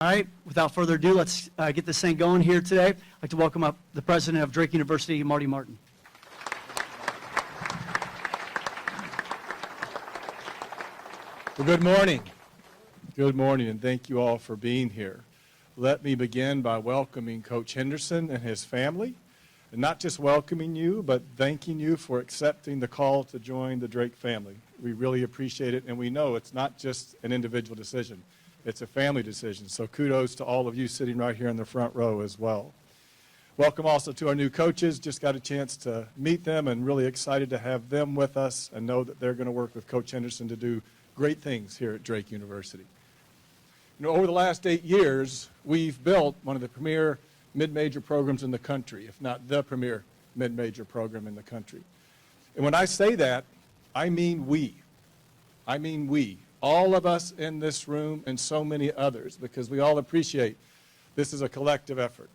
All right, without further ado, let's get this thing going here today. I'd like to welcome up the president of Drake University, Marty Martin. Well, good morning. Good morning, and thank you all for being here. Let me begin by welcoming Coach Henderson and his family, and not just welcoming you, but thanking you for accepting the call to join the Drake family. We really appreciate it, and we know it's not just an individual decision. It's a family decision, so kudos to all of you sitting right here in the front row as well. Welcome also to our new coaches. Just got a chance to meet them and really excited to have them with us and know that they're going to work with Coach Henderson to do great things here at Drake University. You know, over the last 8 years, we've built one of the premier mid-major programs in the country, if not the premier mid-major program in the country. And when I say that, I mean we. I mean we. All of us in this room and so many others, because we all appreciate this is a collective effort.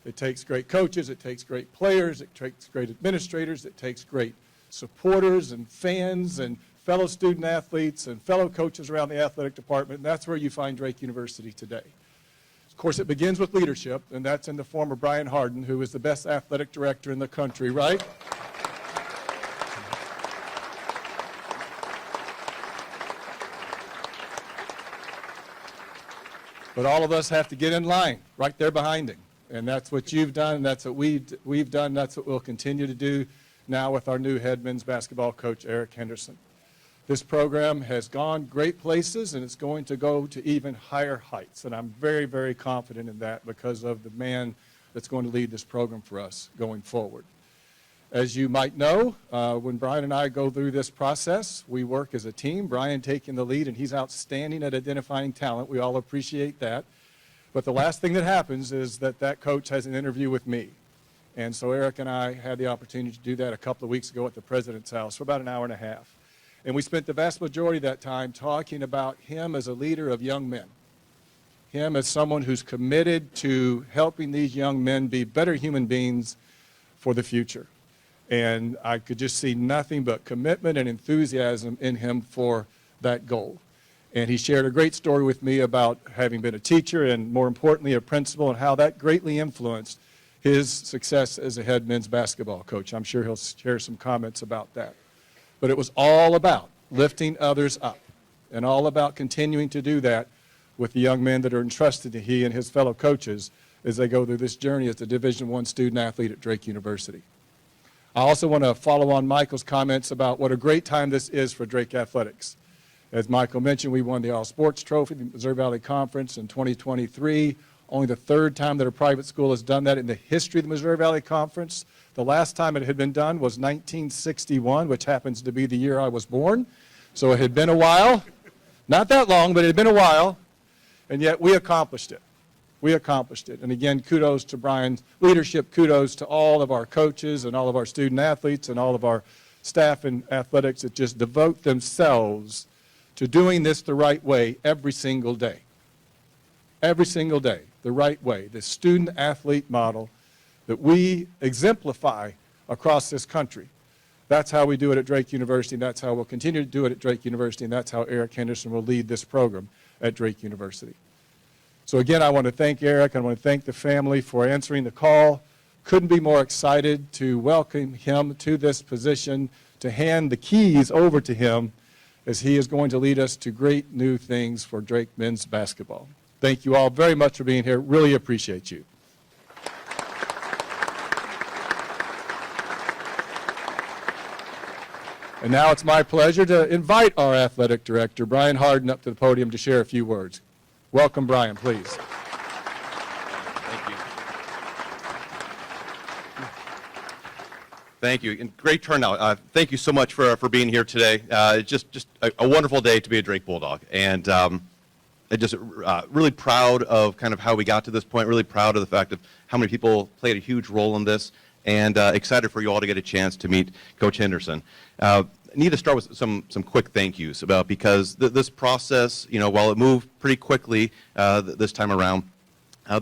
It takes great coaches, it takes great players, it takes great administrators, it takes great supporters and fans and fellow student athletes and fellow coaches around the athletic department, and that's where you find Drake University today. Of course, it begins with leadership, and that's in the form of Brian Harden, who is the best athletic director in the country, right? But all of us have to get in line right there behind him. And that's what you've done, and that's what we've done, that's what we'll continue to do now with our new head men's basketball coach, Eric Henderson. This program has gone great places, and it's going to go to even higher heights. And I'm very, very confident in that because of the man that's going to lead this program for us going forward. As you might know, when Brian and I go through this process, we work as a team. Brian taking the lead, and he's outstanding at identifying talent. We all appreciate that. But the last thing that happens is that coach has an interview with me. And so Eric and I had the opportunity to do that a couple of weeks ago at the president's house for about an hour and a half. And we spent the vast majority of that time talking about him as a leader of young men, him as someone who's committed to helping these young men be better human beings for the future. And I could just see nothing but commitment and enthusiasm in him for that goal. And he shared a great story with me about having been a teacher and, more importantly, a principal, and how that greatly influenced his success as a head men's basketball coach. I'm sure he'll share some comments about that. But it was all about lifting others up and all about continuing to do that with the young men that are entrusted to he and his fellow coaches as they go through this journey as a Division I student athlete at Drake University. I also want to follow on Michael's comments about what a great time this is for Drake Athletics. As Michael mentioned, we won the All-Sports Trophy, the Missouri Valley Conference in 2023. Only the third time that a private school has done that in the history of the Missouri Valley Conference. The last time it had been done was 1961, which happens to be the year I was born. So it had been a while. Not that long, but it had been a while. And yet we accomplished it. We accomplished it. And again, kudos to Brian's leadership, kudos to all of our coaches and all of our student athletes and all of our staff in athletics that just devote themselves to doing this the right way every single day. Every single day, the right way. The student athlete model that we exemplify across this country. That's how we do it at Drake University, and that's how we'll continue to do it at Drake University, and that's how Eric Henderson will lead this program at Drake University. So again, I want to thank Eric. I want to thank the family for answering the call. Couldn't be more excited to welcome him to this position, to hand the keys over to him as he is going to lead us to great new things for Drake men's basketball. Thank you all very much for being here. Really appreciate you. And now it's my pleasure to invite our athletic director, Brian Harden, up to the podium to share a few words. Welcome, Brian, please. Thank you. Thank you, and great turnout. Thank you so much for being here today. It's just a wonderful day to be a Drake Bulldog, and I'm just really proud of kind of how we got to this point, really proud of the fact of how many people played a huge role in this, and excited for you all to get a chance to meet Coach Henderson. I need to start with some quick thank yous because this process, you know, while it moved pretty quickly this time around,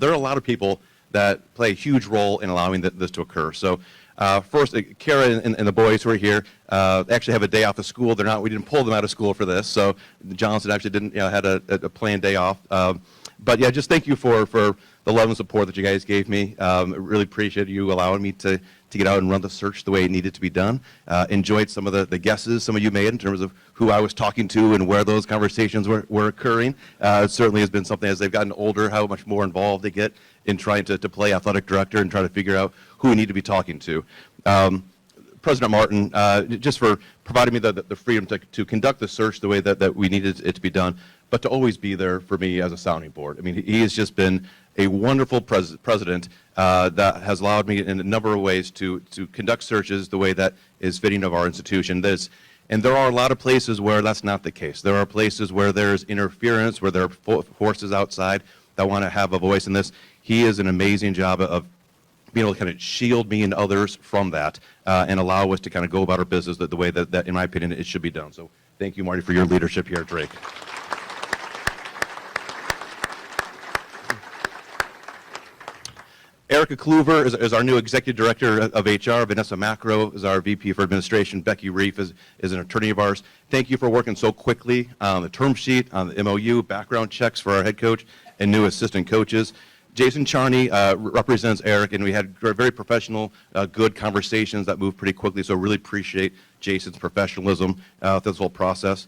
there are a lot of people that play a huge role in allowing this to occur. So first, Kara and the boys who are here actually have a day off of school. We didn't pull them out of school for this. So Johnson actually didn't, had a planned day off. But yeah, just thank you for the love and support that you guys gave me. I really appreciate you allowing me to get out and run the search the way it needed to be done. Enjoyed some of the guesses some of you made in terms of who I was talking to and where those conversations were occurring. It certainly has been something as they've gotten older, how much more involved they get in trying to play athletic director and try to figure out who we need to be talking to. President Martin, just for providing me the freedom to conduct the search the way that we needed it to be done, but to always be there for me as a sounding board. I mean, he has just been a wonderful president that has allowed me in a number of ways to conduct searches the way that is fitting of our institution. And there are a lot of places where that's not the case. There are places where there's interference, where there are forces outside that want to have a voice in this. He is an amazing job of being able to kind of shield me and others from that and allow us to kind of go about our business the way that, in my opinion, it should be done. So thank you, Marty, for your leadership here at Drake. Erica Kluver is our new Executive Director of HR. Vanessa Macro is our VP for Administration. Becky Reef is an attorney of ours. Thank you for working so quickly on the term sheet, on the MOU, background checks for our head coach and new assistant coaches. Jason Charney represents Eric, and we had very professional, good conversations that moved pretty quickly, so really appreciate Jason's professionalism through this whole process.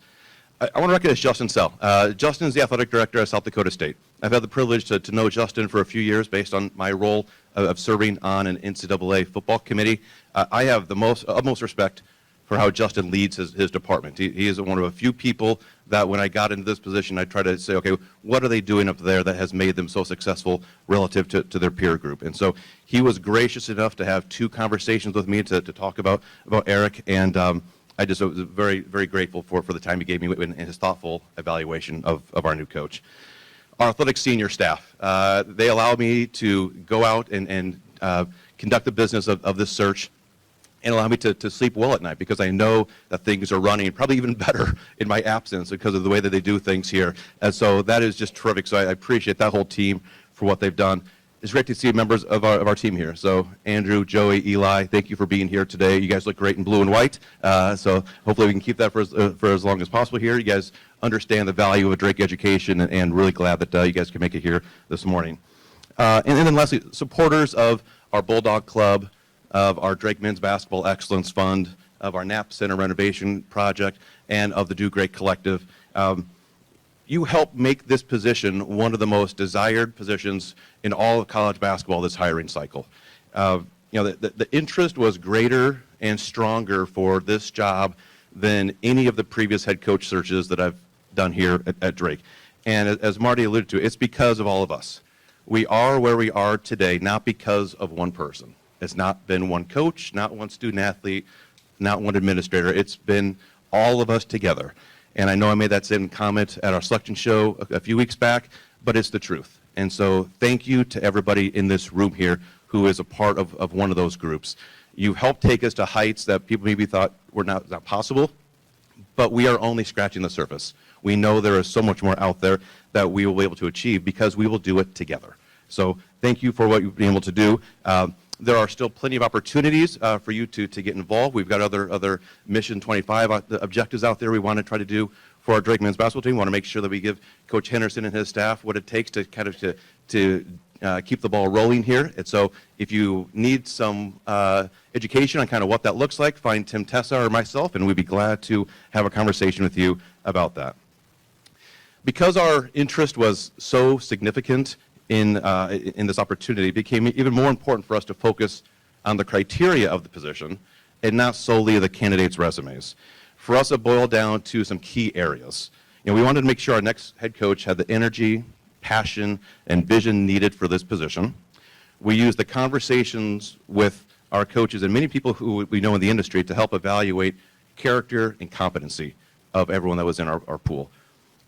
I want to recognize Justin Sell. Justin is the athletic director at South Dakota State. I've had the privilege to know Justin for a few years based on my role of serving on an NCAA football committee. I have the utmost respect for how Justin leads his department. He is one of a few people that when I got into this position, I try to say, okay, what are they doing up there that has made them so successful relative to their peer group? And so he was gracious enough to have 2 conversations with me to talk about Eric, and I just was very, very grateful for the time he gave me and his thoughtful evaluation of our new coach. Our athletic senior staff, they allow me to go out and conduct the business of this search and allow me to sleep well at night because I know that things are running probably even better in my absence because of the way that they do things here. And so that is just terrific. So I appreciate that whole team for what they've done. It's great to see members of our team here. So Andrew, Joey, Eli, thank you for being here today. You guys look great in blue and white. So hopefully we can keep that for as long as possible here. You guys understand the value of a Drake education and really glad that you guys can make it here this morning. And then lastly, supporters of our Bulldog Club, of our Drake Men's Basketball Excellence Fund, of our Knapp Center renovation project, and of the Do Great Collective. You help make this position one of the most desired positions in all of college basketball this hiring cycle. The interest was greater and stronger for this job than any of the previous head coach searches that I've done here at Drake. And as Marty alluded to, it's because of all of us. We are where we are today, not because of one person. It's not been one coach, not one student athlete, not one administrator. It's been all of us together. And I know I made that same comment at our selection show a few weeks back, but it's the truth. And so thank you to everybody in this room here who is a part of one of those groups. You helped take us to heights that people maybe thought were not possible, but we are only scratching the surface. We know there is so much more out there that we will be able to achieve because we will do it together. So thank you for what you've been able to do. There are still plenty of opportunities for you to get involved. We've got other Mission 25 objectives out there we want to try to do for our Drake men's basketball team. We want to make sure that we give Coach Henderson and his staff what it takes to kind of to keep the ball rolling here. And so if you need some education on kind of what that looks like, find Tim Tessa or myself, and we'd be glad to have a conversation with you about that. Because our interest was so significant in this opportunity, it became even more important for us to focus on the criteria of the position and not solely the candidates' resumes. For us, it boiled down to some key areas. We wanted to make sure our next head coach had the energy, passion, and vision needed for this position. We used the conversations with our coaches and many people who we know in the industry to help evaluate character and competency of everyone that was in our pool.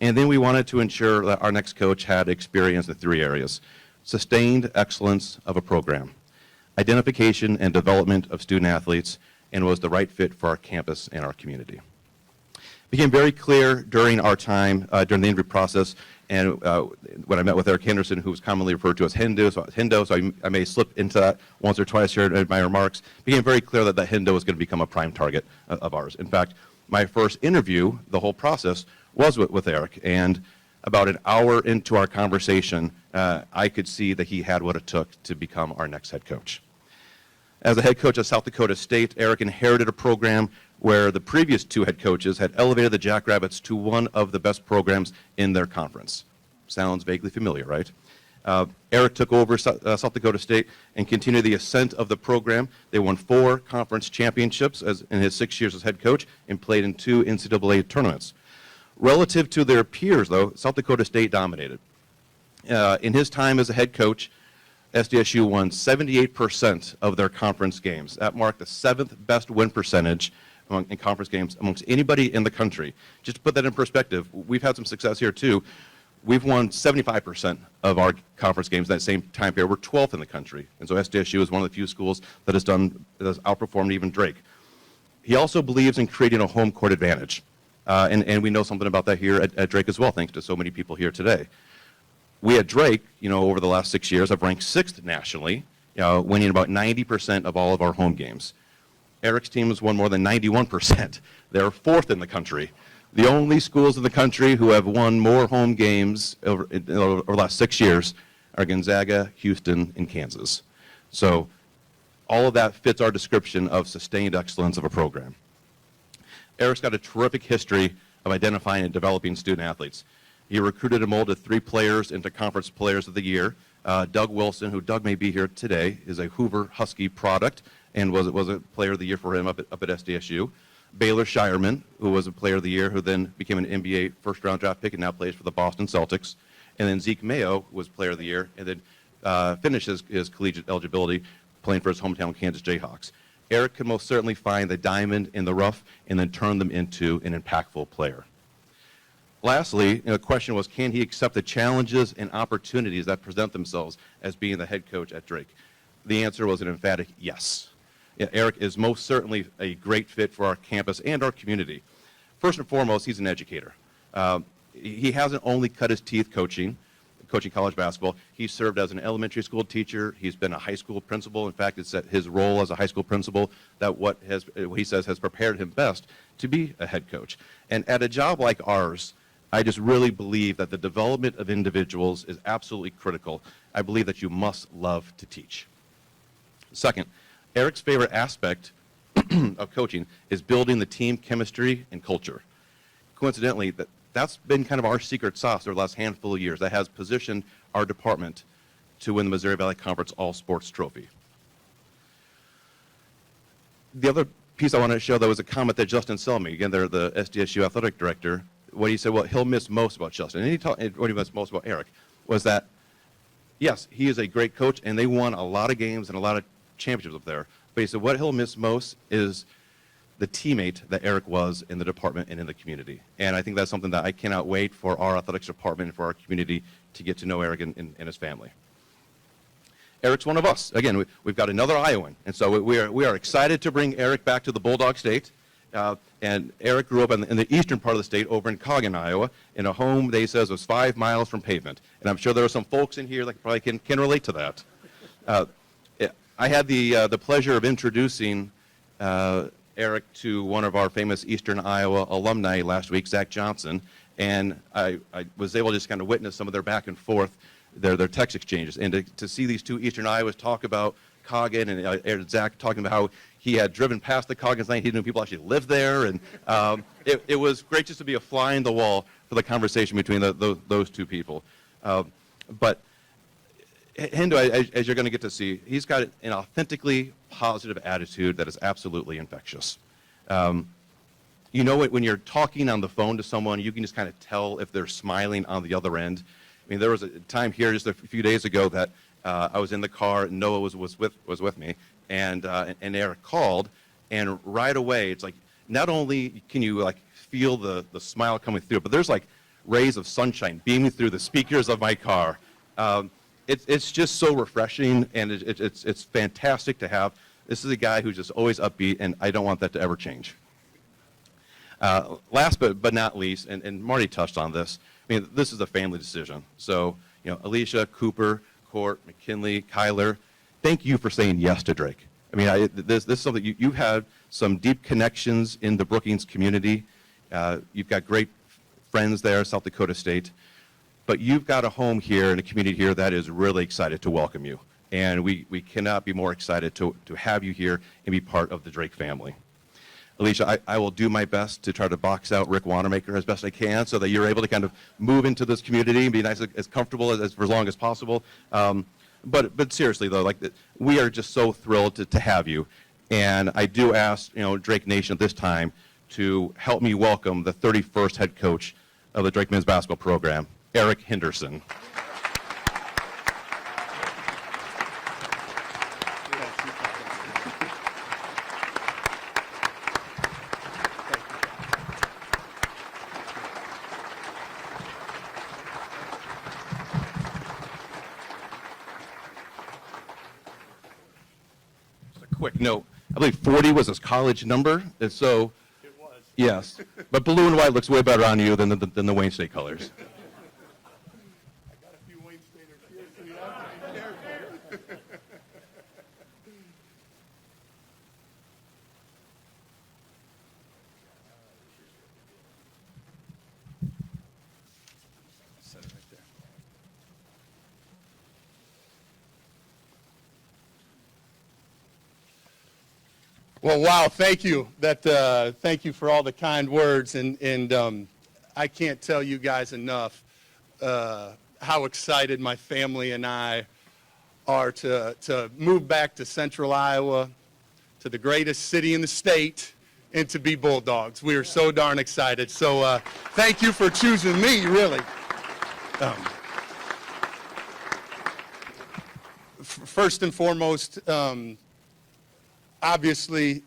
And then we wanted to ensure that our next coach had experience in 3 areas: sustained excellence of a program, identification and development of student athletes, and was the right fit for our campus and our community. It became very clear during our time, during the interview process, and when I met with Eric Henderson, who was commonly referred to as Hendo, so I may slip into that once or twice here in my remarks, it became very clear that Hendo was going to become a prime target of ours. In fact, my first interview, the whole process, was with Eric, and about an hour into our conversation, I could see that he had what it took to become our next head coach. As the head coach of South Dakota State, Eric inherited a program where the previous two head coaches had elevated the Jackrabbits to one of the best programs in their conference. Sounds vaguely familiar, right? Eric took over South Dakota State and continued the ascent of the program. They won 4 conference championships in his 6 years as head coach and played in 2 NCAA tournaments. Relative to their peers, though, South Dakota State dominated. In his time as a head coach, SDSU won 78% of their conference games. That marked the 7th best win percentage in conference games amongst anybody in the country. Just to put that in perspective, we've had some success here too. We've won 75% of our conference games in that same time period. We're 12th in the country. And so SDSU is one of the few schools that has outperformed even Drake. He also believes in creating a home court advantage. And we know something about that here at Drake as well, thanks to so many people here today. We at Drake, over the last 6 years, have ranked 6th nationally, winning about 90% of all of our home games. Eric's team has won more than 91%. They're 4th in the country. The only schools in the country who have won more home games over the last 6 years are Gonzaga, Houston, and Kansas. So all of that fits our description of sustained excellence of a program. Eric's got a terrific history of identifying and developing student athletes. He recruited and molded 3 players into Conference Players of the Year. Doug Wilson, who Doug may be here today, is a Hoover Husky product and was a Player of the Year for him up at SDSU. Baylor Shireman, who was a Player of the Year, who then became an NBA first-round draft pick and now plays for the Boston Celtics. And then Zeke Mayo was Player of the Year and then finished his collegiate eligibility playing for his hometown Kansas Jayhawks. Eric can most certainly find the diamond in the rough and then turn them into an impactful player. Lastly, the question was, can he accept the challenges and opportunities that present themselves as being the head coach at Drake? The answer was an emphatic yes. Eric is most certainly a great fit for our campus and our community. First and foremost, he's an educator. He hasn't only cut his teeth coaching college basketball. He served as an elementary school teacher. He's been a high school principal. In fact, it's his role as a high school principal that what he says has prepared him best to be a head coach. And at a job like ours, I just really believe that the development of individuals is absolutely critical. I believe that you must love to teach. Second, Eric's favorite aspect of coaching is building the team chemistry and culture. Coincidentally, that's been kind of our secret sauce over the last handful of years. That has positioned our department to win the Missouri Valley Conference All-Sports Trophy. The other piece I want to show, though, is a comment that Justin Selmy, again, they're the SDSU athletic director, what he said, well, he'll miss most about Justin, and what he missed most about Eric, was that, yes, he is a great coach, and they won a lot of games and a lot of championships up there. But he said what he'll miss most is the teammate that Eric was in the department and in the community. And I think that's something that I cannot wait for our athletics department and for our community to get to know Eric and his family. Eric's one of us. Again, we've got another Iowan. And so we are excited to bring Eric back to the Bulldog State. And Eric grew up in the eastern part of the state over in Coggin, Iowa, in a home they says was 5 miles from pavement. And I'm sure there are some folks in here that probably can relate to that. I had the pleasure of introducing Eric to one of our famous Eastern Iowa alumni last week, Zach Johnson, and I was able to just kind of witness some of their back and forth, their text exchanges, and to see these two Eastern Iowas talk about Coggin and Zach talking about how he had driven past the Coggins lane, he knew people actually lived there, and it was great just to be a fly in the wall for the conversation between those two people. But Hendo, as you're going to get to see, he's got an authentically positive attitude that is absolutely infectious. You know, when you're talking on the phone to someone, you can just kind of tell if they're smiling on the other end. I mean, there was a time here just a few days ago that I was in the car, and Noah was with me, and Eric called, and right away, it's like, not only can you like feel the smile coming through, but there's like rays of sunshine beaming through the speakers of my car. It's just so refreshing, and it's fantastic to have. This is a guy who's just always upbeat, and I don't want that to ever change. Last but not least, and Marty touched on this, I mean, this is a family decision. So, Alicia, Cooper, Court, McKinley, Kyler, thank you for saying yes to Drake. I mean, this is something, you've had some deep connections in the Brookings community. You've got great friends there, South Dakota State. but you've got a home here and a community here that is really excited to welcome you. And we cannot be more excited to have you here and be part of the Drake family. Alicia, I will do my best to try to box out Rick Wanamaker as best I can so that you're able to kind of move into this community and be nice, as comfortable as for as long as possible. But seriously though, like we are just so thrilled to have you. And I do ask, Drake Nation at this time to help me welcome the 31st head coach of the Drake men's basketball program, Eric Henderson. Quick note, I believe 40 was his college number, and so, It was. yes, but blue and white looks way better on you than the Wayne State colors. I got a few Wayne Staters here, so you have to be careful. Set it right there. Well, wow, thank you. Thank you for all the kind words, and I can't tell you guys enough how excited my family and I are to move back to Central Iowa, to the greatest city in the state, and to be Bulldogs. We are so darn excited. So thank you for choosing me, really. First and foremost, obviously,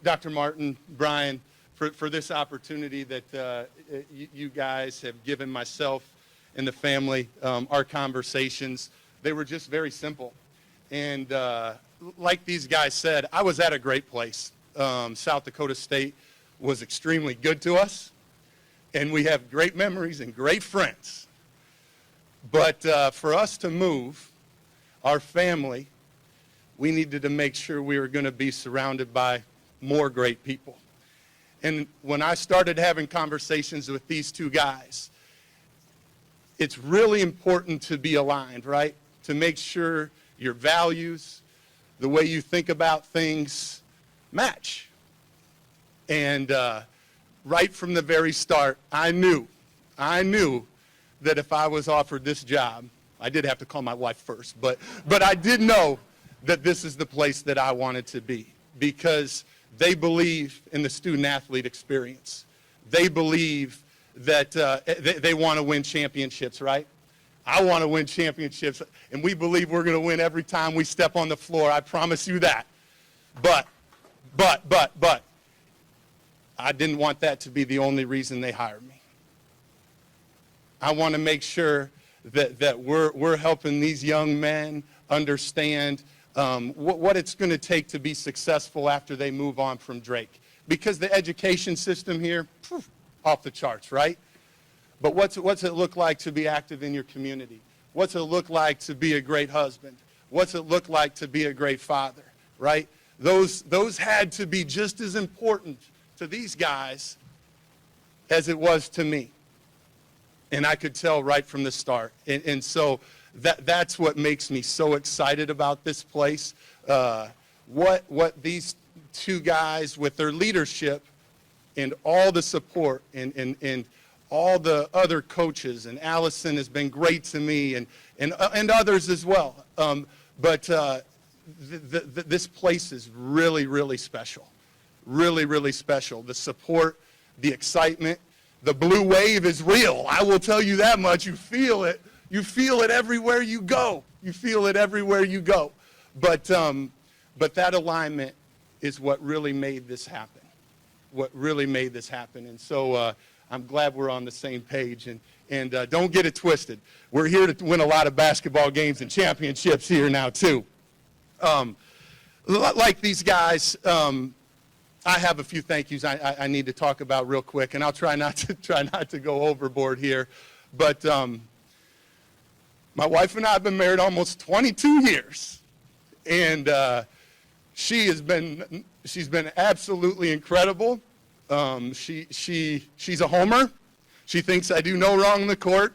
Dr. Martin, Brian, for this opportunity that you guys have given myself and the family, our conversations, they were just very simple. And like these guys said, I was at a great place. South Dakota State was extremely good to us, and we have great memories and great friends. But for us to move, our family, we needed to make sure we were going to be surrounded by more great people. And when I started having conversations with these two guys, it's really important to be aligned, right? To make sure your values, the way you think about things, match. And right from the very start, I knew that if I was offered this job, I did have to call my wife first, but I did know that this is the place that I wanted to be, because they believe in the student-athlete experience. They believe that they want to win championships, right? I want to win championships, and we believe we're going to win every time we step on the floor. I promise you that. But, I didn't want that to be the only reason they hired me. I want to make sure that we're helping these young men understand what it's going to take to be successful after they move on from Drake. Because the education system here, off the charts, right? But what's it look like to be active in your community? What's it look like to be a great husband? What's it look like to be a great father, right? Those had to be just as important to these guys as it was to me. And I could tell right from the start. And so that's what makes me so excited about this place. What these two guys with their leadership and all the support and all the other coaches, and Allison has been great to me, and others as well. But this place is really, really special. Really, really special. The support, the excitement, the blue wave is real. I will tell you that much. You feel it. You feel it everywhere you go. You feel it everywhere you go. But that alignment is what really made this happen. What really made this happen. And so I'm glad we're on the same page. And don't get it twisted. We're here to win a lot of basketball games and championships here now too. Like these guys, I have a few thank yous I need to talk about real quick, and I'll try not to go overboard here. But my wife and I have been married almost 22 years, and she's been absolutely incredible. She's a homer. She thinks I do no wrong in the court.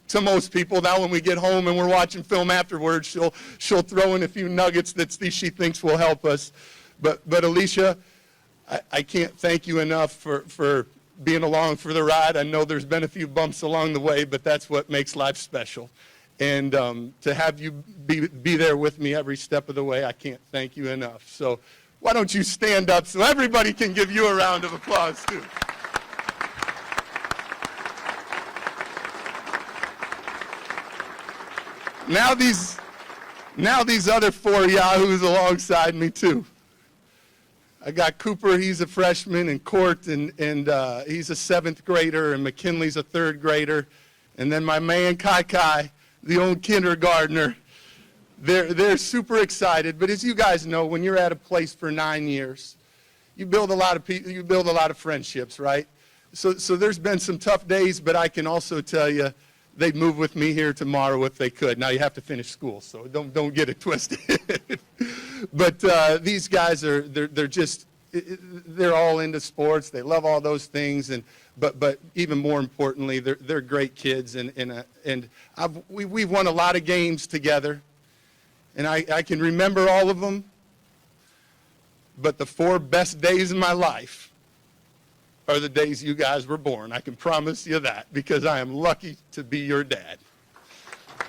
To most people, now when we get home and we're watching film afterwards, she'll throw in a few nuggets that she thinks will help us. But Alicia, I can't thank you enough for being along for the ride. I know there's been a few bumps along the way, but that's what makes life special. And to have you be there with me every step of the way, I can't thank you enough. So why don't you stand up so everybody can give you a round of applause too. Now these other 4 yahoos alongside me too. I got Cooper, he's a freshman, and Court, and he's a 7th grader, and McKinley's a 3rd grader, and then my man Kai, the old kindergartner. They're super excited, but as you guys know, when you're at a place for 9 years, you build a lot of friendships, right? So there's been some tough days, but I can also tell you, they'd move with me here tomorrow if they could. Now you have to finish school, so don't get it twisted. But these guys they're all into sports. They love all those things, but even more importantly, they're great kids, and we've won a lot of games together, and I can remember all of them. But the 4 best days of my life are the days you guys were born. I can promise you that, because I am lucky to be your dad.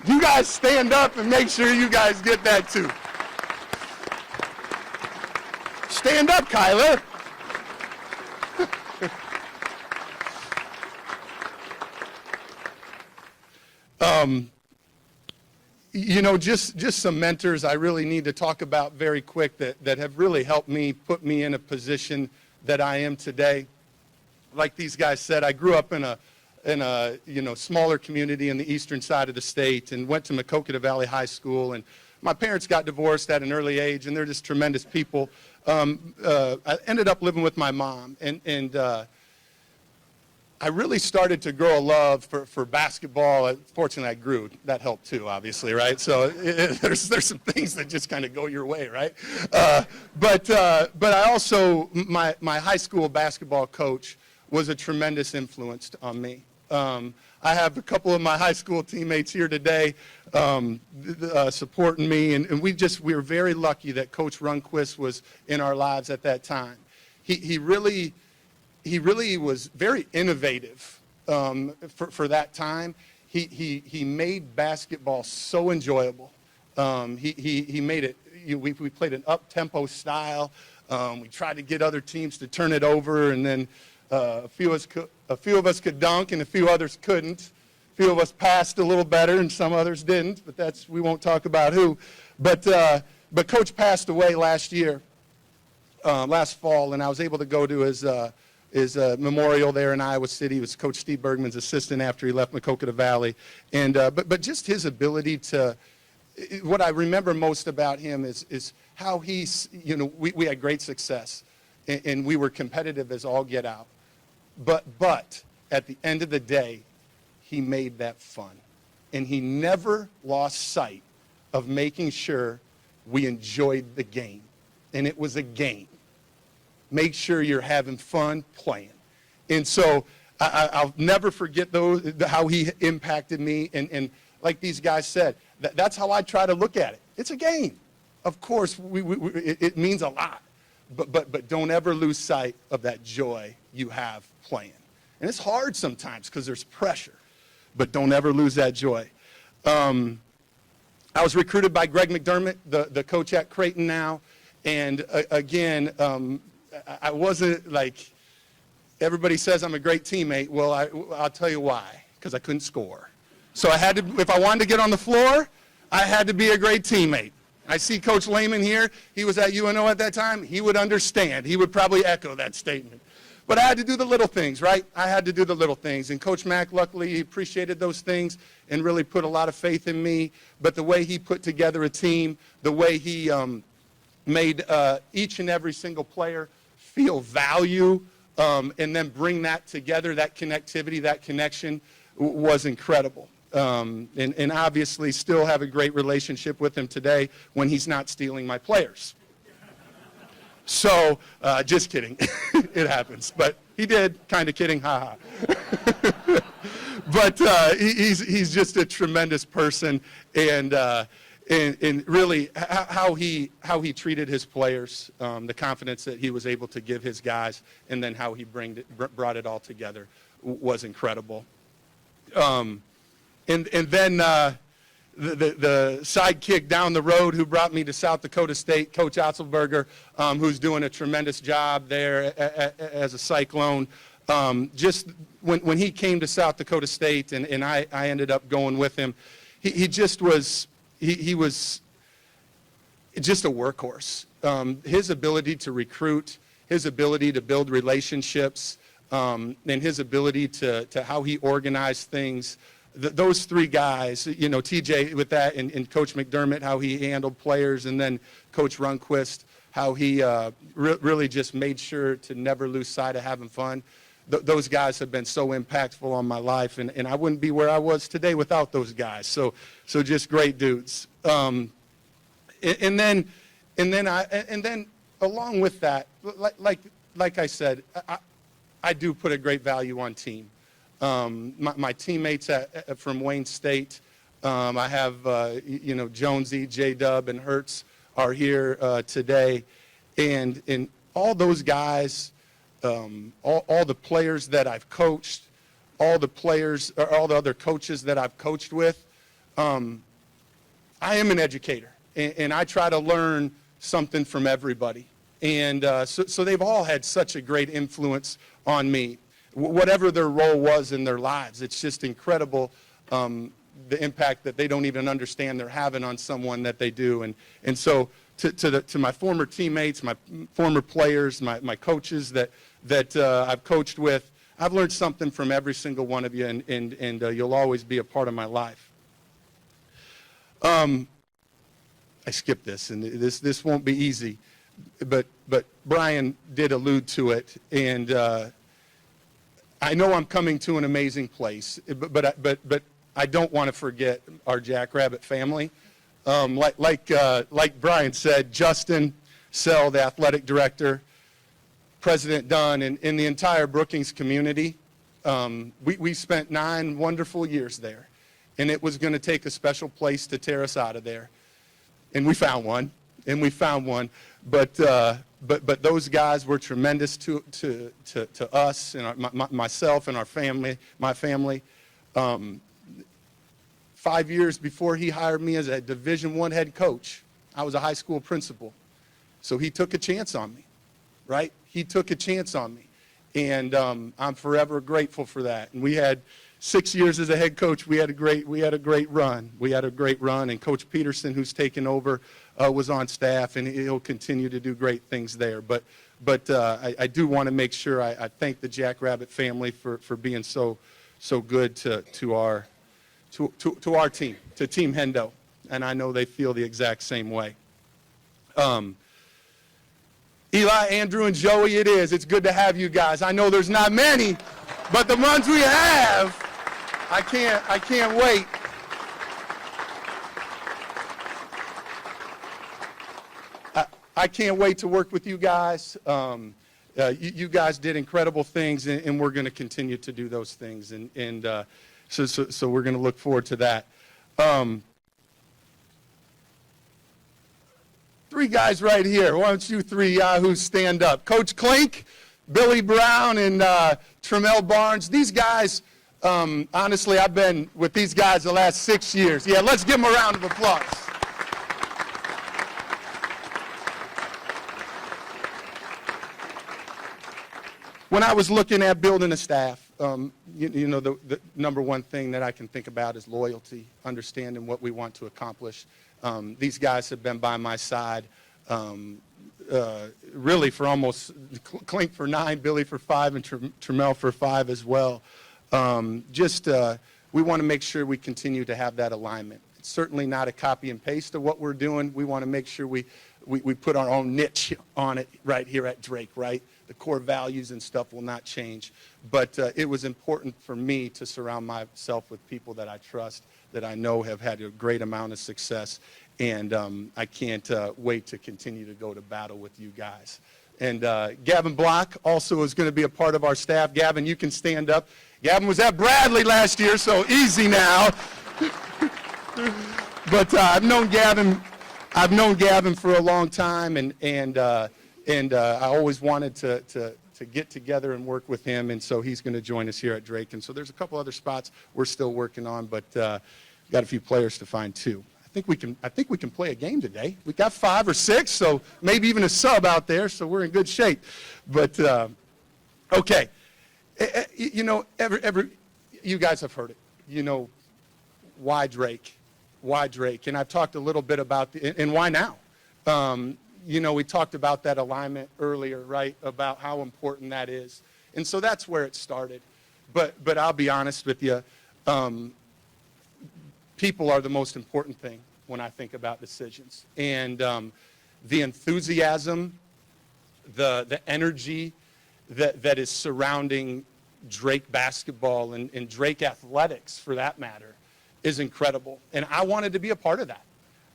You guys stand up and make sure you guys get that too. Stand up, Kyler. Just some mentors I really need to talk about very quick that have really helped me, put me in a position that I am today. Like these guys said, I grew up in a smaller community in the eastern side of the state and went to Maquoketa Valley High School. And my parents got divorced at an early age, and they're just tremendous people. I ended up living with my mom, and I really started to grow a love for basketball. Fortunately, I grew. That helped too, obviously, right? So there's some things that just kind of go your way, right? But I also, my high school basketball coach was a tremendous influence on me. I have a couple of my high school teammates here today supporting me, and we were very lucky that Coach Runquist was in our lives at that time. He really was very innovative for that time. He made basketball so enjoyable. He made it. We played an up-tempo style. We tried to get other teams to turn it over, and then a few of us could dunk, and a few others couldn't. A few of us passed a little better, and some others didn't. But we won't talk about who. But Coach passed away last fall, and I was able to go to his memorial there in Iowa City. He was Coach Steve Bergman's assistant after he left Maquoketa Valley. And but just his ability to, what I remember most about him is how we had great success, and we were competitive as all get out. But at the end of the day, he made that fun. And he never lost sight of making sure we enjoyed the game. And it was a game. Make sure you're having fun playing. And so I'll never forget how he impacted me. And like these guys said, that's how I try to look at it. It's a game. Of course, it means a lot. But don't ever lose sight of that joy you have playing. And it's hard sometimes because there's pressure. But don't ever lose that joy. I was recruited by Greg McDermott, the coach at Creighton now. And again, I wasn't like, everybody says I'm a great teammate. Well, I'll tell you why, because I couldn't score. So I had to, if I wanted to get on the floor, I had to be a great teammate. I see Coach Lehman here. He was at UNO at that time. He would understand. He would probably echo that statement. But I had to do the little things, right? I had to do the little things. And Coach Mack, luckily, he appreciated those things and really put a lot of faith in me. But the way he put together a team, the way he made each and every single player feel value, and then bring that together, that connectivity, that connection, was incredible. And obviously still have a great relationship with him today when he's not stealing my players. So, just kidding. It happens. But he did, kind of kidding, ha-ha. but he's just a tremendous person, and really how he treated his players, the confidence that he was able to give his guys, and then how he brought it all together was incredible. And then the sidekick down the road who brought me to South Dakota State, Coach Otzelberger, who's doing a tremendous job there as a Cyclone. Just when he came to South Dakota State, and I ended up going with him, he just was he was just a workhorse. His ability to recruit, his ability to build relationships, and his ability to how he organized things. Those three guys, TJ with that, and Coach McDermott, how he handled players, and then Coach Runquist, how he really just made sure to never lose sight of having fun. Those guys have been so impactful on my life, and I wouldn't be where I was today without those guys. So just great dudes. And then along with that, like I said, I do put a great value on team. My teammates from Wayne State, I have Jonesy, J-Dub, and Hertz are here today, and all those guys, all the players that I've coached, all the other coaches that I've coached with, I am an educator, and I try to learn something from everybody, and so they've all had such a great influence on me. Whatever their role was in their lives, it's just incredible the impact that they don't even understand they're having on someone that they do. And so to my former teammates, my former players, my coaches that I've coached with, I've learned something from every single one of you, and you'll always be a part of my life. I skipped this, and this won't be easy, but Brian did allude to it, and I know I'm coming to an amazing place, but I don't want to forget our Jackrabbit family. Like Brian said, Justin Sell, the athletic director, President Dunn, and the entire Brookings community, we spent 9 wonderful years there, and it was going to take a special place to tear us out of there, and we found one, but those guys were tremendous to us and myself and my family. 5 years before he hired me as a Division I head coach, I was a high school principal. So he took a chance on me, right? He took a chance on me. And I'm forever grateful for that. And we had 6 years as a head coach. We had a great run. And Coach Peterson, who's taken over, was on staff, and he'll continue to do great things there. But I do want to make sure I thank the Jackrabbit family for being so good to our team, to Team Hendo, and I know they feel the exact same way. Eli, Andrew, and Joey, it's good to have you guys. I know there's not many, but the ones we have, I can't wait. I can't wait to work with you guys. You guys did incredible things, and we're going to continue to do those things, and so we're going to look forward to that. 3 guys right here. Why don't you 3 yahoos stand up? Coach Klink, Billy Brown, and Tremel Barnes. These guys, honestly, I've been with these guys the last 6 years. Yeah, let's give them a round of applause. When I was looking at building a staff, the number one thing that I can think about is loyalty, understanding what we want to accomplish. These guys have been by my side really for almost, Klink for 9, Billy for 5, and Tremel for 5 as well. We want to make sure we continue to have that alignment. It's certainly not a copy and paste of what we're doing. We want to make sure we put our own niche on it right here at Drake, right? The core values and stuff will not change. But it was important for me to surround myself with people that I trust, that I know have had a great amount of success. And I can't wait to continue to go to battle with you guys. And Gavin Block also is going to be a part of our staff. Gavin, you can stand up. Gavin was at Bradley last year, so easy now. But I've known Gavin for a long time, and I always wanted to get together and work with him, and so he's going to join us here at Drake. And so there's a couple other spots we're still working on, but got a few players to find too. I think we can play a game today. We got 5 or 6, so maybe even a sub out there, so we're in good shape. But okay, you know, you guys have heard it. You know, why Drake? Why Drake? And I've talked a little bit about and why now? You know, we talked about that alignment earlier, right? About how important that is, and so that's where it started. But I'll be honest with you. People are the most important thing when I think about decisions. And the enthusiasm, the energy that is surrounding Drake basketball and Drake athletics, for that matter, is incredible. And I wanted to be a part of that.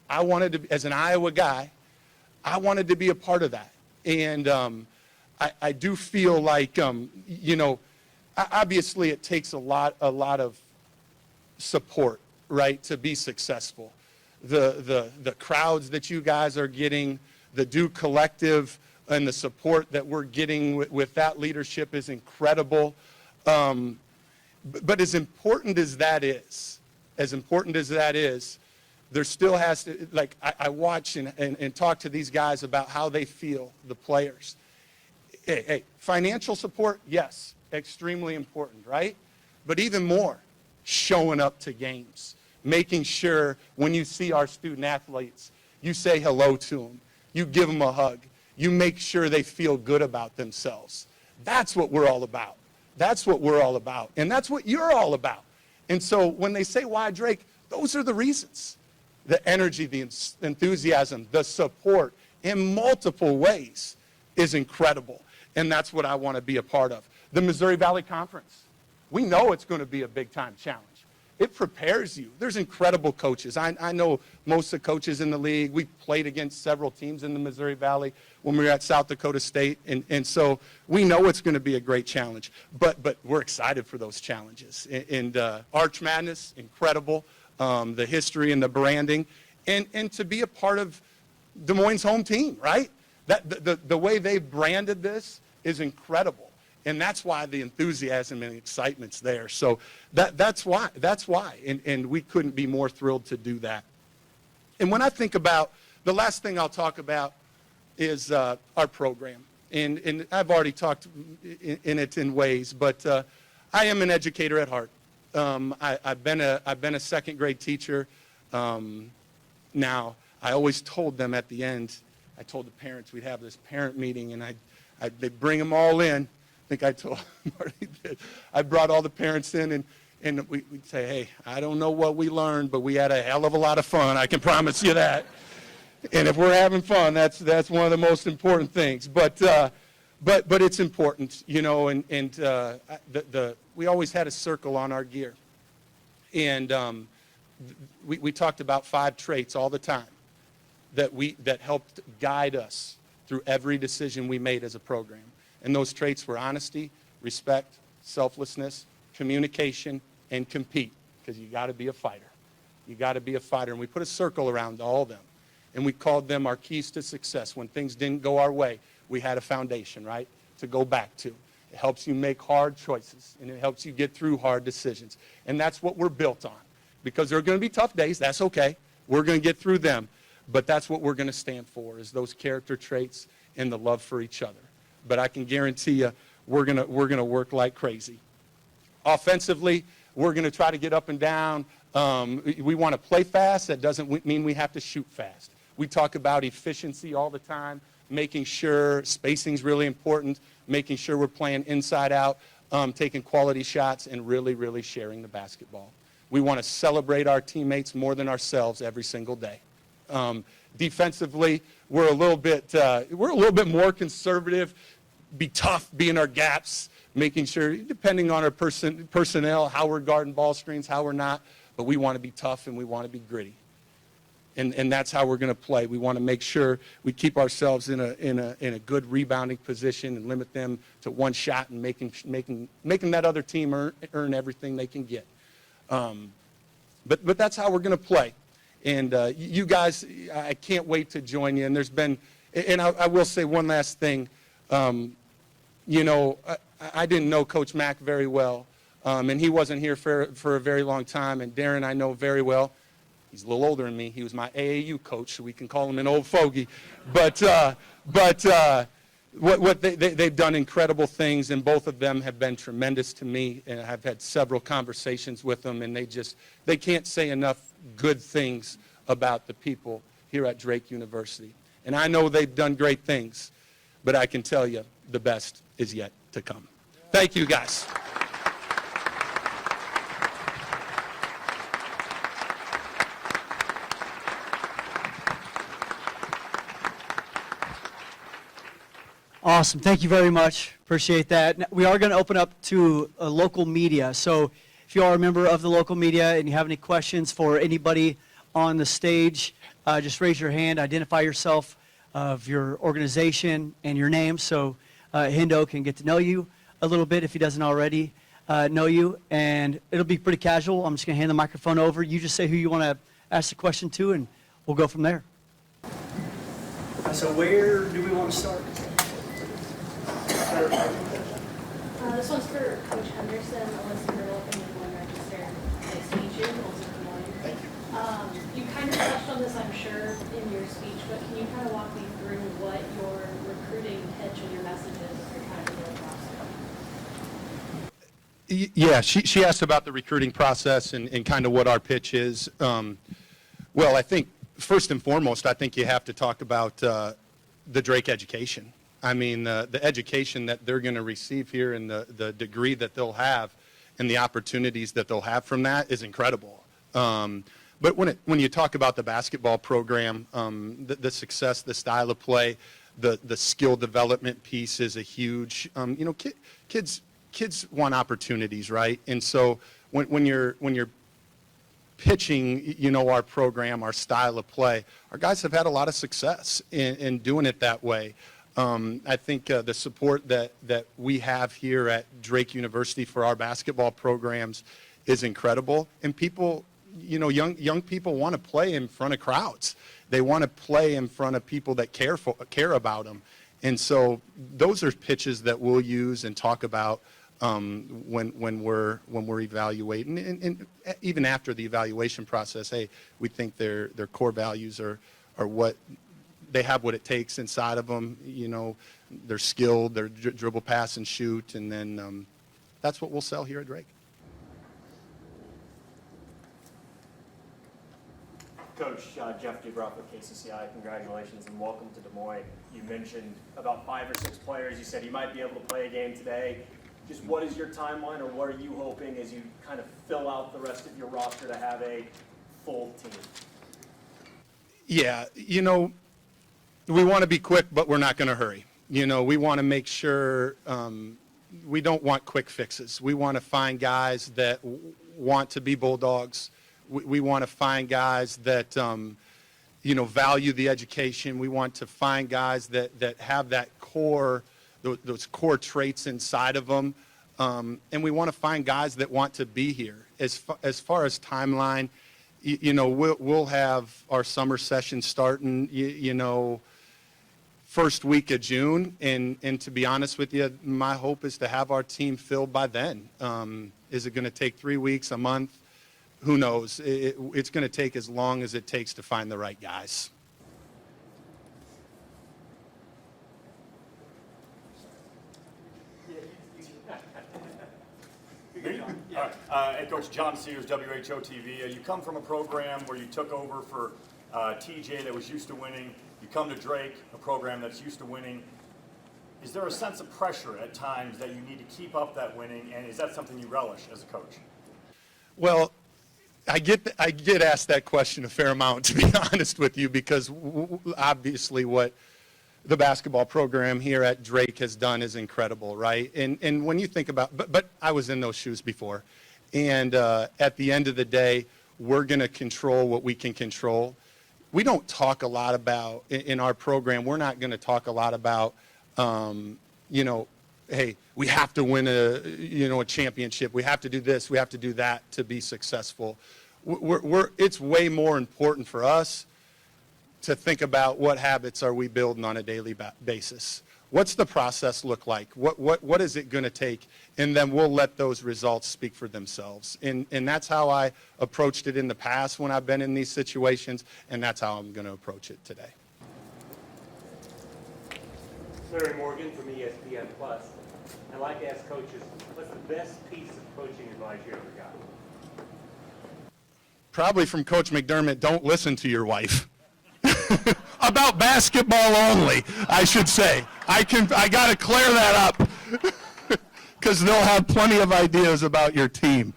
I wanted to, as an Iowa guy, I wanted to be a part of that. And I do feel like, you know, obviously it takes a lot of support, right, to be successful. The crowds that you guys are getting, the Duke Collective, and the support that we're getting with that leadership is incredible. But as important as that is, there still has to, like, I watch and talk to these guys about how they feel, the players. Hey, financial support, yes, extremely important, right? But even more, showing up to games, making sure when you see our student athletes, you say hello to them, you give them a hug, you make sure they feel good about themselves. That's what we're all about. That's what we're all about. And that's what you're all about. And so when they say, why Drake, those are the reasons. The energy, the enthusiasm, the support in multiple ways is incredible. And that's what I want to be a part of. The Missouri Valley Conference. We know it's going to be a big-time challenge. It prepares you. There's incredible coaches. I know most of the coaches in the league. We played against several teams in the Missouri Valley when we were at South Dakota State. And so we know it's going to be a great challenge. But we're excited for those challenges. And Arch Madness, incredible. The history and the branding. And to be a part of Des Moines' home team, right? The way they branded this is incredible. And that's why the enthusiasm and excitement's there. So that's why. And we couldn't be more thrilled to do that. And when I think about, the last thing I'll talk about is our program. And I've already talked in it in ways, but I am an educator at heart. I've been a second grade teacher. Now, I always told them at the end, I told the parents we'd have this parent meeting, and they'd bring them all in. I think I told Marty that I brought all the parents in, and we'd say, hey, I don't know what we learned, but we had a hell of a lot of fun. I can promise you that. And if we're having fun, that's one of the most important things. But it's important, you know. And we always had a circle on our gear, and we talked about 5 traits all the time that helped guide us through every decision we made as a program. And those traits were honesty, respect, selflessness, communication, and compete, because you got to be a fighter. You got to be a fighter. And we put a circle around all of them, and we called them our keys to success. When things didn't go our way, we had a foundation, right, to go back to. It helps you make hard choices, and it helps you get through hard decisions. And that's what we're built on, because there are going to be tough days. That's okay. We're going to get through them. But that's what we're going to stand for, is those character traits and the love for each other. But I can guarantee you, we're going to work like crazy. Offensively, we're going to try to get up and down. We want to play fast. That doesn't mean we have to shoot fast. We talk about efficiency all the time, making sure spacing's really important, making sure we're playing inside out, taking quality shots, and really, really sharing the basketball. We want to celebrate our teammates more than ourselves every single day. Defensively, we're a little bit more conservative. Be tough, be in our gaps, making sure, depending on our personnel, how we're guarding ball screens, how we're not, but we want to be tough and we want to be gritty. And that's how we're going to play. We want to make sure we keep ourselves in a good rebounding position and limit them to one shot and making that other team earn everything they can get. But that's how we're going to play. And you guys, I can't wait to join you. And there's been, and I will say one last thing. You know, I didn't know Coach Mack very well, and he wasn't here for a very long time. And Darren I know very well. He's a little older than me. He was my AAU coach, so we can call him an old fogey. But they've done incredible things, and both of them have been tremendous to me. And I've had several conversations with them, and they can't say enough good things about the people here at Drake University. And I know they've done great things, but I can tell you the best is yet to come. Thank you, guys. Awesome. Thank you very much. Appreciate that. Now, we are going to open up to local media. So if you are a member of the local media and you have any questions for anybody on the stage, just raise your hand, identify yourself, of your organization and your name, so Hendo can get to know you a little bit if he doesn't already know you. And it'll be pretty casual. I'm just going to hand the microphone over. You just say who you want to ask the question to, and we'll go from there. So where do we want to start? This one's for Coach Henderson. Alyssa, you're welcome to one register. Nice to meet you. Also, good morning. Thank you. You kind of touched on this, I'm sure, in your speech, but can you kind of walk me through what your recruiting pitch and your message is if you're trying to build a roster? Yeah, she asked about the recruiting process and kind of what our pitch is. Well, I think first and foremost, I think you have to talk about the Drake education. I mean, the education that they're going to receive here and the degree that they'll have and the opportunities that they'll have from that is incredible. But when you talk about the basketball program, the success, the style of play, the skill development piece is a huge, kids want opportunities, right? And so when you're pitching, our program, our style of play, our guys have had a lot of success in doing it that way. I think the support that we have here at Drake University for our basketball programs is incredible. And people, young people want to play in front of crowds. They want to play in front of people that care about them. And so those are pitches that we'll use and talk about when we're evaluating, and even after the evaluation process. Hey, we think their core values are what they have, what it takes inside of them. They're skilled, they're dribble, pass, and shoot, and then that's what we'll sell here at Drake. Coach, Jeff DeGroff with KCCI, congratulations and welcome to Des Moines. You mentioned about 5 or 6 players. You said you might be able to play a game today. Just what is your timeline, or what are you hoping as you kind of fill out the rest of your roster to have a full team? Yeah, we want to be quick, but we're not going to hurry. We want to make sure we don't want quick fixes. We want to find guys that want to be Bulldogs. We want to find guys that, value the education. We want to find guys that have that core, those core traits inside of them. And we want to find guys that want to be here. As far as timeline, we'll have our summer session starting, first week of June. And to be honest with you, my hope is to have our team filled by then. Is it going to take 3 weeks, a month? Who knows? It's going to take as long as it takes to find the right guys. Hey, Coach John Sears, WHO TV. You come from a program where you took over for TJ that was used to winning. You come to Drake, a program that's used to winning. Is there a sense of pressure at times that you need to keep up that winning, and is that something you relish as a coach? Well, I get asked that question a fair amount, to be honest with you, because obviously what the basketball program here at Drake has done is incredible, right? And when you think about, but I was in those shoes before, and at the end of the day, we're going to control what we can control. we don't talk a lot about, in our program, we're not going to talk a lot about, hey, we have to win a championship. We have to do this. We have to do that to be successful. It's way more important for us to think about what habits are we building on a daily basis. What's the process look like? What is it going to take? And then we'll let those results speak for themselves. And that's how I approached it in the past when I've been in these situations, and that's how I'm going to approach it today. Larry Morgan from ESPN Plus. I'd like to ask coaches, what's the best piece of coaching advice you ever got? Probably from Coach McDermott, don't listen to your wife. About basketball only, I should say. I got to clear that up because they'll have plenty of ideas about your team.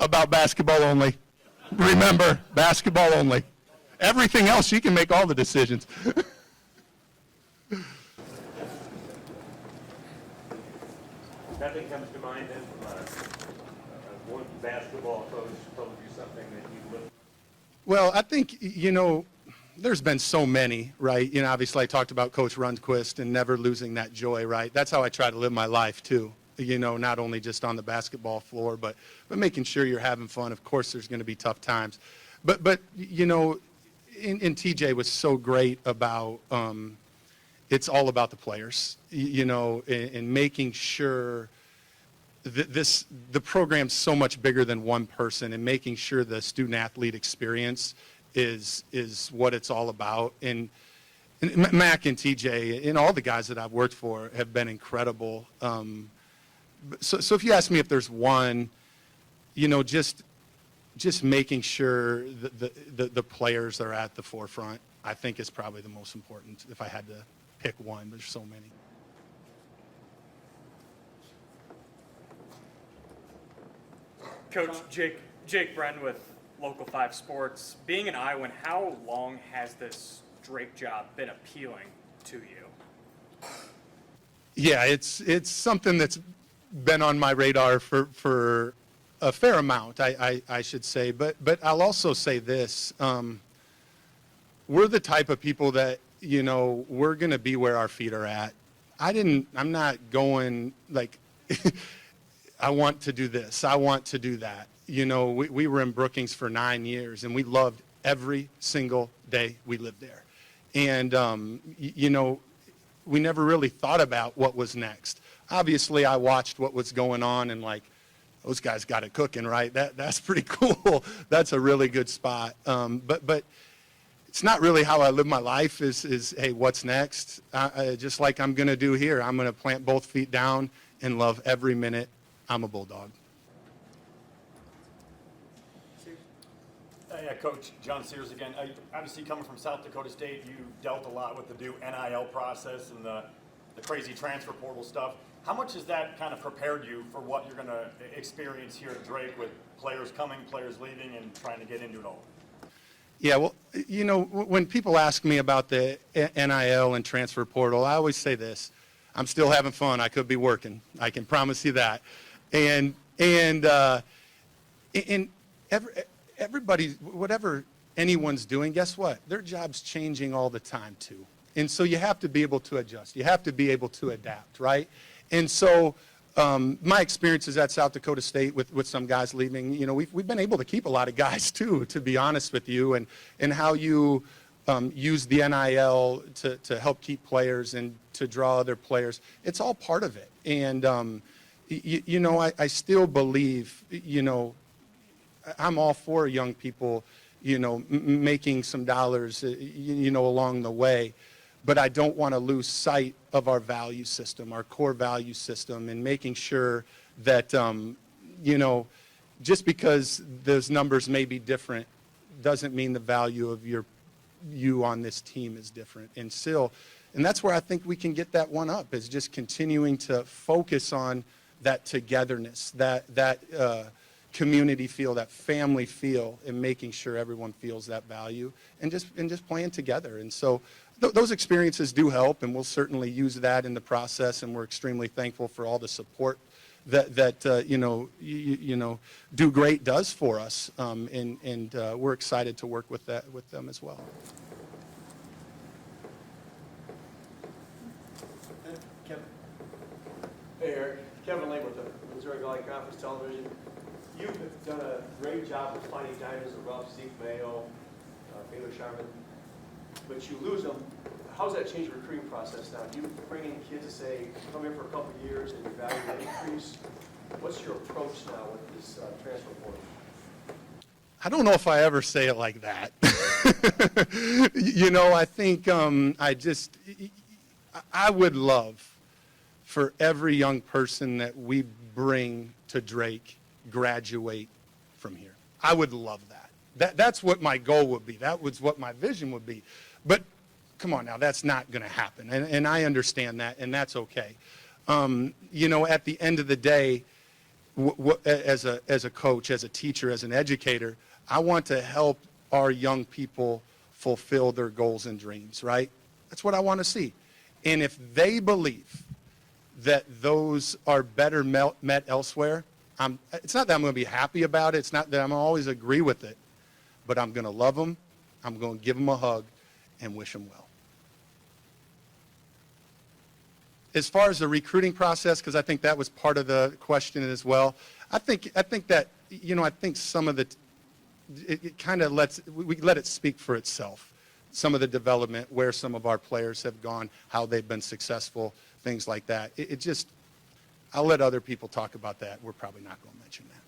About basketball only. Remember, basketball only. Everything else, you can make all the decisions. Nothing comes to mind then from one basketball coach told you something that you lived. Well, I think, there's been so many, right? Obviously I talked about Coach Rundquist and never losing that joy, right? That's how I try to live my life too. Not only just on the basketball floor, but making sure you're having fun. Of course, there's going to be tough times. But and TJ was so great about, it's all about the players, and making sure the program's so much bigger than one person, and making sure the student-athlete experience is what it's all about. And Mac and TJ and all the guys that I've worked for have been incredible. So if you ask me if there's one, just making sure the players are at the forefront, I think is probably the most important. If I had to pick one, there's so many. Coach, Jake Bren with Local 5 Sports. Being an Iowan, how long has this Drake job been appealing to you? Yeah, it's something that's been on my radar for a fair amount, I should say. But I'll also say this. We're the type of people that, we're going to be where our feet are at. I'm not going like, I want to do this. I want to do that. We were in Brookings for 9 years, and we loved every single day we lived there. And, we never really thought about what was next. Obviously, I watched what was going on, and like, those guys got it cooking, right? That's pretty cool. That's a really good spot. But it's not really how I live my life is hey, what's next? Just like I'm going to do here. I'm going to plant both feet down and love every minute. I'm a Bulldog. Yeah, Coach John Sears again. Obviously, coming from South Dakota State, you dealt a lot with the new NIL process and the crazy transfer portal stuff. How much has that kind of prepared you for what you're going to experience here at Drake with players coming, players leaving, and trying to get into it all? Yeah, well, when people ask me about the NIL and transfer portal, I always say this. I'm still having fun. I could be working. I can promise you that. And everybody, whatever anyone's doing, guess what? Their job's changing all the time too. And so you have to be able to adjust. You have to be able to adapt, right? And so my experiences at South Dakota State with some guys leaving, we've been able to keep a lot of guys too, to be honest with you, and how you use the NIL to help keep players and to draw other players. It's all part of it. And, I still believe, I'm all for young people, making some dollars, along the way. But I don't want to lose sight of our value system, our core value system, and making sure that, just because those numbers may be different doesn't mean the value of you on this team is different. And that's where I think we can get that one up, is just continuing to focus on that togetherness, that community feel, that family feel, and making sure everyone feels that value, and just playing together. And so those experiences do help, and we'll certainly use that in the process, and we're extremely thankful for all the support Do Great does for us, and we're excited to work with them as well. Kevin. Hey, Eric. Kevin Lane with the Missouri Valley Conference Television. You've done a great job of finding diamonds in the rough, Zeke Mayo, Baylor Sharman, but you lose them. How's that change the recruiting process now? Do you bring in kids to say, come here for a couple of years and your value will increase? What's your approach now with this transfer portal? I don't know if I ever say it like that. I think I would love for every young person that we bring to Drake graduate from here. I would love that. That's what my goal would be. That was what my vision would be. But come on now, that's not going to happen. And I understand that, and that's okay. At the end of the day, as a coach, as a teacher, as an educator, I want to help our young people fulfill their goals and dreams, right? That's what I want to see. And if they believe that those are better met elsewhere, it's not that I'm going to be happy about it. It's not that I'm always agree with it. But I'm going to love them. I'm going to give them a hug and wish them well. As far as the recruiting process, because I think that was part of the question as well, I think some of it kind of we let it speak for itself. Some of the development, where some of our players have gone, how they've been successful, things like that. I'll let other people talk about that. We're probably not going to mention that.